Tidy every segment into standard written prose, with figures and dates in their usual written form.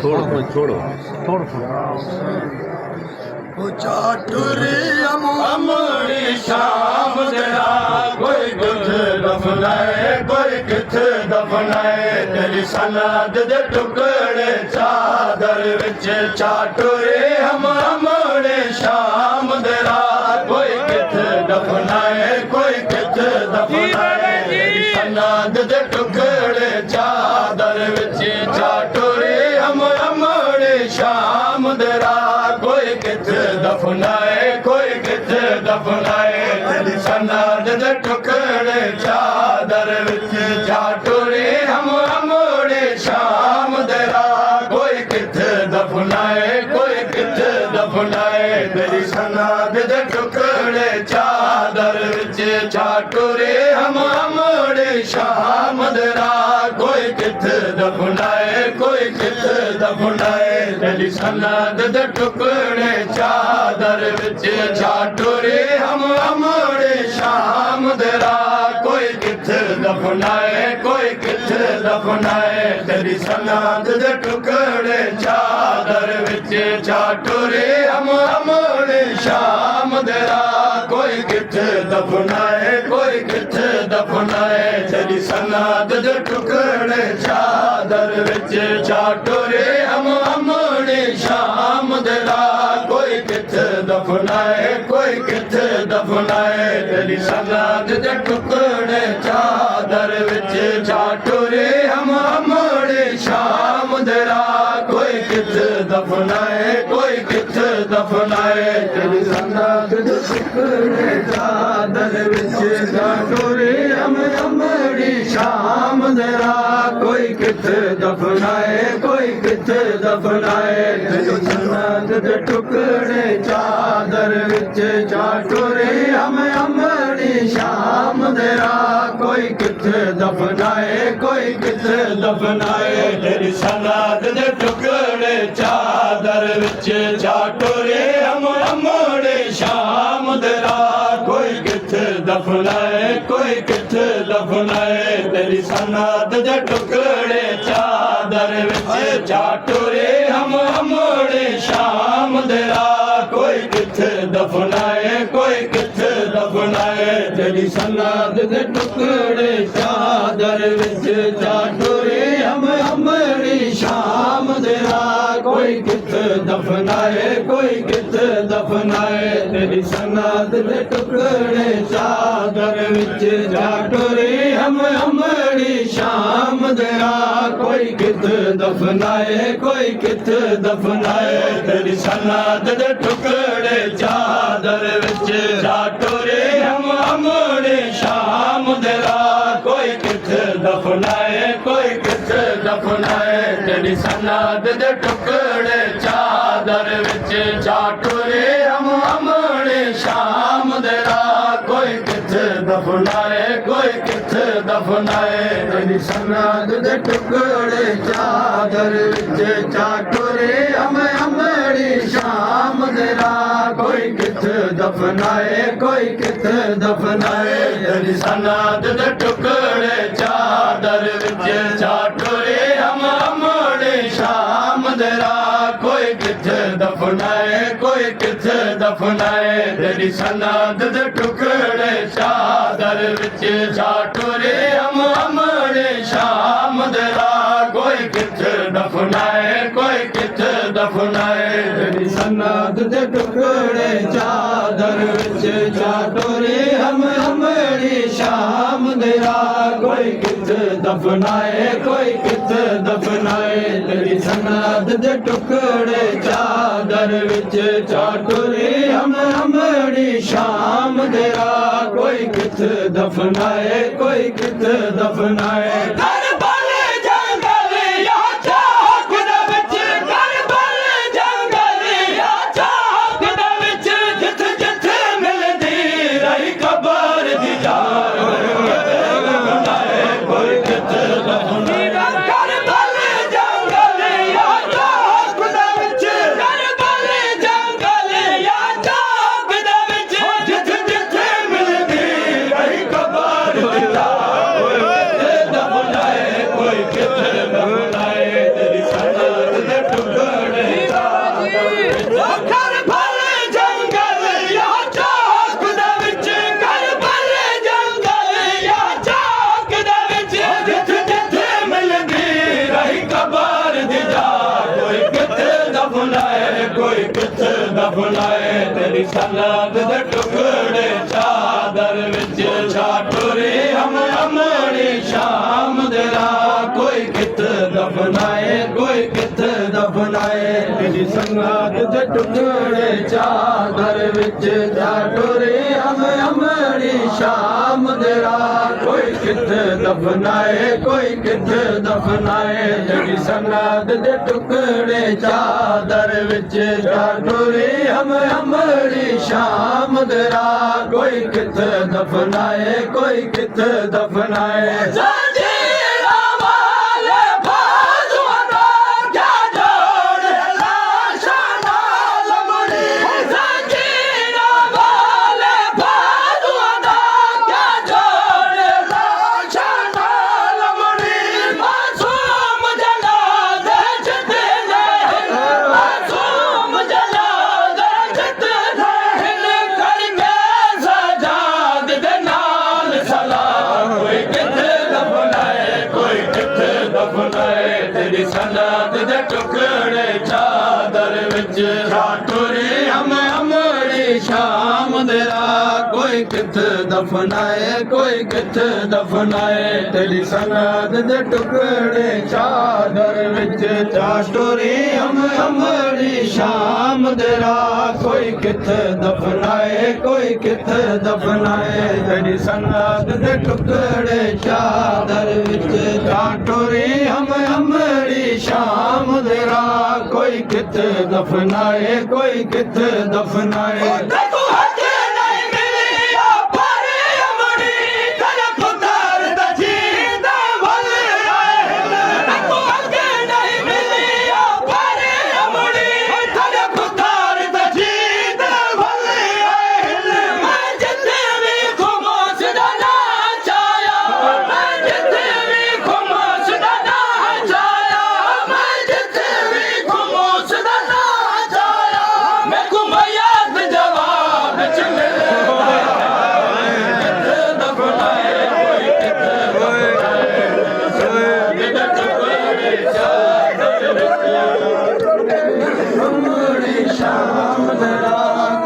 थोड़ा थोड़ा छोड़ो चाटुरी अमरी शाम दरा कोई कुछ दफनाए कोई किथ दफनाए तेरी सनद दे टुकड़े चादर विच चाटुरी अमरी शाम दरा कोई किथ दफनाए कोई किथ दफनाए तेरी सनद दे टुकड़े चादर विच चाटुरी अमरी शाम दरा कोई किथ दफनाए कोई किथ दफनाए तेरी सनद दे टुकड़े चादर विच चाटुरी अमरी शाम दरा कोई किथ दफनाए कोई किथ दफनाए तेरी सनद दे टुकड़े चादर विच चाटुरी अमरी शाम दरा कोई किथ दफनाए कोई किथ दफनाए तेरी सनद दे टुकड़े चादर विच चाटुरी अमरी शाम दरा कोई किथ दफनाए कोई किथ दफनाए तेरी सनद दे टुकड़े चादर विच चाटुरी अमरी शाम दरा कोई किथ दफनाए कोई किथ दफनाए तेरी सनद दे टुकड़े चादर विच चाटुरी अमरी शाम दरा कोई किथ दफनाए कोई किथ दफनाए तेरी सनद दे टुकड़े चादर विच चाटुरी अमरी शाम दरा कोई किथ दफनाए कोई किथ दफनाए तेरी सनद दे टुकड़े चादर विच चाटुरी अमरी शाम दरा कोई किथ दफनाए कोई किथ दफनाए तेरी सनद दे टुकड़े चादर विच चाटुरी अमरी शाम दरा कोई किथ दफनाए कोई किथ दफनाए तेरी सनद दे टुकड़े चादर विच चाटुरी अमरी शाम दरा कोई किथ दफनाए कोई किथ दफनाए तेरी सनद दे टुकड़े चादर विच चाटुरी अमरी शाम दरा कोई किथ दफनाए कोई किथ दफनाए तेरी सनद दे टुकड़े चादर विच चाटुरी अमरी शाम दरा कोई किथ दफनाए कोई किथ दफनाए तेरी सनद दे टुकड़े चादर विच चाटुरी अमरी शाम दरा कोई किथ दफनाए कोई किथ दफनाए तेरी सनद दे टुकड़े चादर विच चाटुरी अमरी शाम दरा कोई किथ दफनाए कोई किथ दफनाए तेरी सनद दे टुकड़े चादर विच चाटुरी अमरी शाम दरा कोई किथ दफनाए कोई किथ दफनाए तेरी सनद दे टुकड़े चादर विच चाटुरी अमरी शाम दरा कोई किथ दफनाए कोई किथ दफनाए तेरी सनद दे टुकड़े चादर विच चाटुरी अमरी शाम दरा कोई किथ दफनाए कोई किथ दफनाए तेरी सनद दे टुकड़े चादर विच चाटुरी अमरी शाम दरा कोई किथ दफनाए कोई किथ दफनाए तेरी सनद दे टुकड़े चादर विच चाटुरी अमरी शाम दरा कोई किथ दफनाए कोई किथ दफनाए तेरी सनद दे टुकड़े चादर विच चाटुरी अमरी शाम दरा कोई किथ दफनाए कोई किथ दफनाए दफनाए तेरी सनत दे टुकड़े चादर विच छाटुरे हम अमड़ी शाम दे राह कोई कित दफनाए कोई कित दफनाए तेरी सनत दे टुकड़े चादर विच छाटुरे हम अमड़ी शाम दे राह कोई कित दफनाए कोई कित दफनाए तेरी सनत दे टुकड़े चादर विच छाटुरे हम अमड़ी शाम दे राह कोई कित दफनाए कोई कित दफनाए जंजीरां वाले बाजुआं दा क्या जोड़ लाशां नाल मुड़ी जंजीरां वाले बाजुआं दा क्या जोड़ लाशां नाल मुड़ी मासूम जनाज़े जिते मासूम जनाज़े जिते करके सजाद दे नाल सलाम कोई किथे दफनाए कोई किथे दफनाए तेरी सनत दे टुकड़े चादर विच छाटुरे हम अमड़ी शाम दे राह कोई किथे दफनाए कोई किथे दफनाए तेरी सनत दे टुकड़े चादर विच छाटुरे हम अमड़ी शाम दे राह कोई किथे दफनाए कोई किथे दफनाए तेरी सनत दे टुकड़े चादर विच छाटुरे हम अमड़ी शाम दे राह कोई किथे दफनाए कोई किथे दफनाए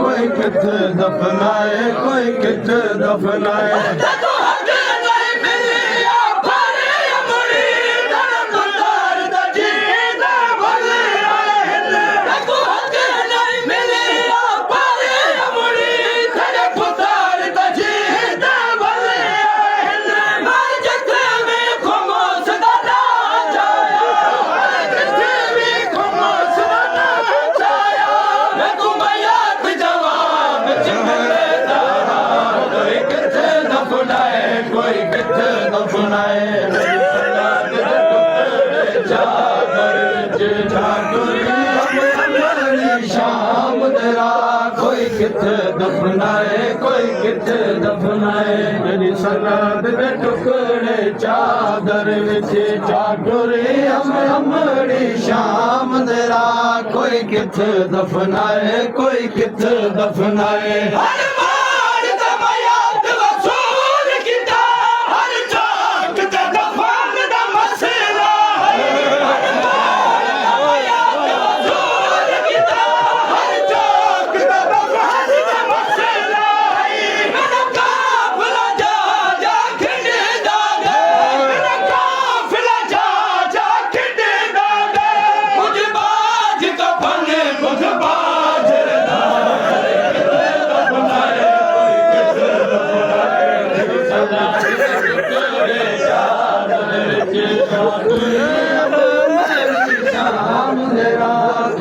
कोई किथ दफनाए कोई किथ दफनाए कोई किथ दफनाए चादर विच छाटुरे शाम दे राह कोई किथ दफनाए कोई किथ दफनाए तेरी सनत दे टुकड़े चादर विच छाटुरे हम अमड़ी शाम दे राह कोई किथ दफनाए कोई किथ दफनाए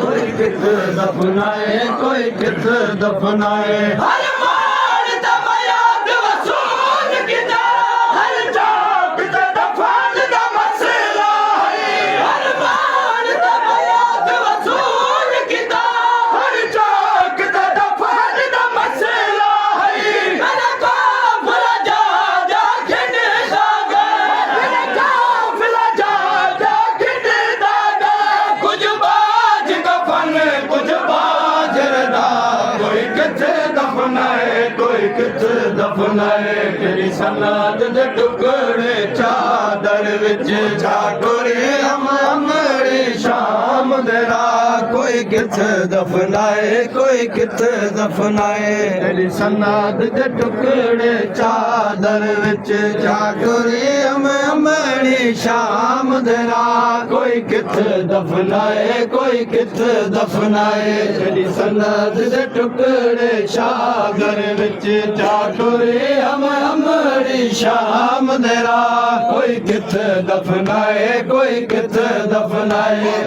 कोई किथ दफनाए कोई किथ दफनाए हर मार दमयाद वसूल किदा हर चौक ते दफन दा मसला है हर मार दमयाद वसूल किदा हर चौक ते दफन दा मसला है मेरा काफिला जा जा खिंडे दागा मेरा काफिला जा जा खिंडे दागा कुछ बाज कफन कुछ बाजरदा कोई किथे दफनाए कोई किथे दफनाए तेरी सनत दे टुकड़े चादर विच छाटुरे हम अमड़ी शाम देरा कोई किथे दफनाए कोई किथे दफनाए तेरी सन्नाद दे टुकड़े चादर विच चाटुरी अमड़ी शाम देरा कोई किथे दफनाए कोई किथे दफनाए तेरी सन्नाद दे टुकड़े चादर विच चाटुरी अमड़ी शाम देरा कोई किथे दफनाए कोई किथे दफनाए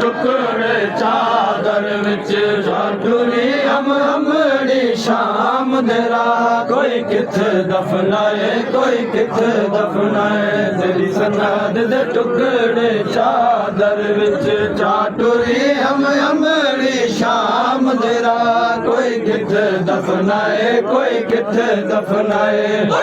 टुकड़े चादर विच चाटुरी अमड़ी शाम देरा कोई किथे दफनाए कोई किथे दफनाए तेरी सन्नाद दे टुकड़े चादर विच चाटुरी अमड़ी शाम देरा कोई किथे दफनाए कोई किथे दफनाए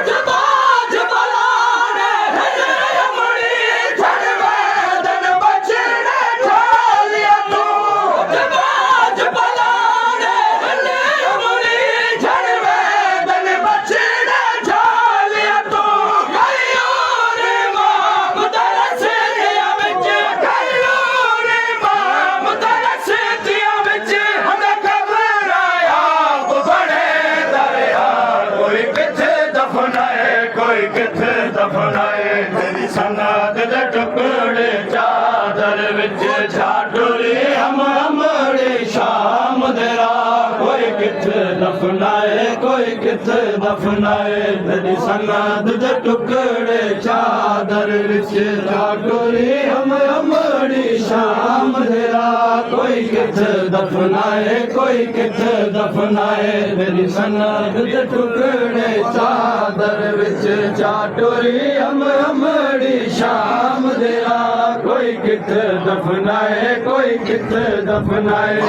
कोई किथे दफनाए तेरी सन्नाद दे टुकड़े चादर विच चाटुरी अमड़ी शाम देरा कोई किथे दफनाए कोई किथे दफनाए तेरी सन्नाद दे टुकड़े चादर विच चाटुरी अमड़ी शाम देरा कोई किथे दफनाए कोई किथे दफनाए तेरी सन्नाद दे टुकड़े चादर विच चाटुरी अमड़ी शाम देरा कोई किथे दफनाए कोई किथे दफनाए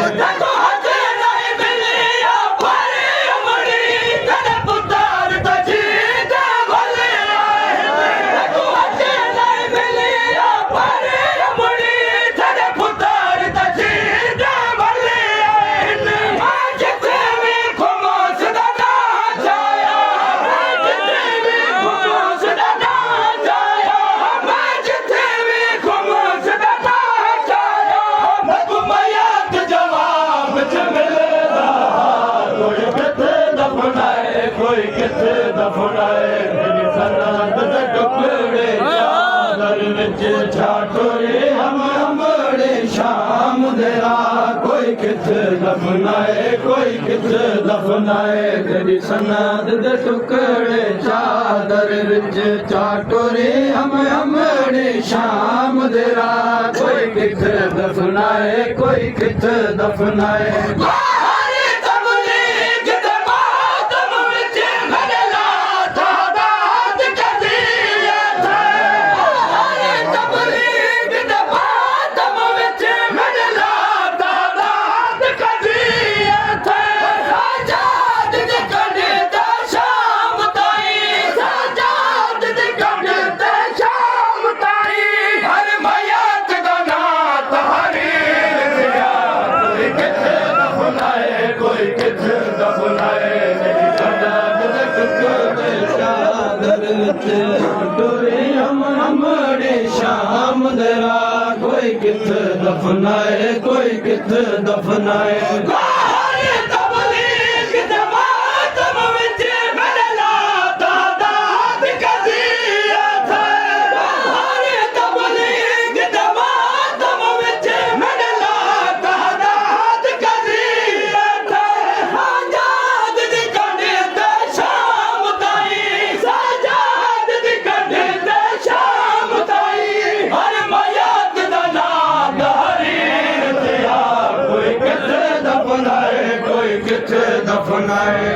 कोई किथे दफनाए तेरी सन्नाद दे टुकड़े चादर विच चाटुरी अमड़ी शाम देरा कोई किथे दफनाए कोई किथे दफनाए तेरी सन्नाद दे टुकड़े चादर विच चाटुरी अमड़ी शाम देरा कोई किथे दफनाए कोई किथे दफनाए कोई किथे दफनाए तेरी सन्नाद दे टुकड़े किथे दफनाए कोई किथे दफनाए गोरे तबलीग जमातम विच मेरा दादाद कज़ियत गोरे तबलीग जमातम विच मेरा दादाद कज़ियत आजाद दी कंढे ते शाम ताईं सजाद दी कंढे ते शाम ताईं हर मयाद दा नाम हरीर दिया कोई किथे दफनाए कोई किथे दफनाए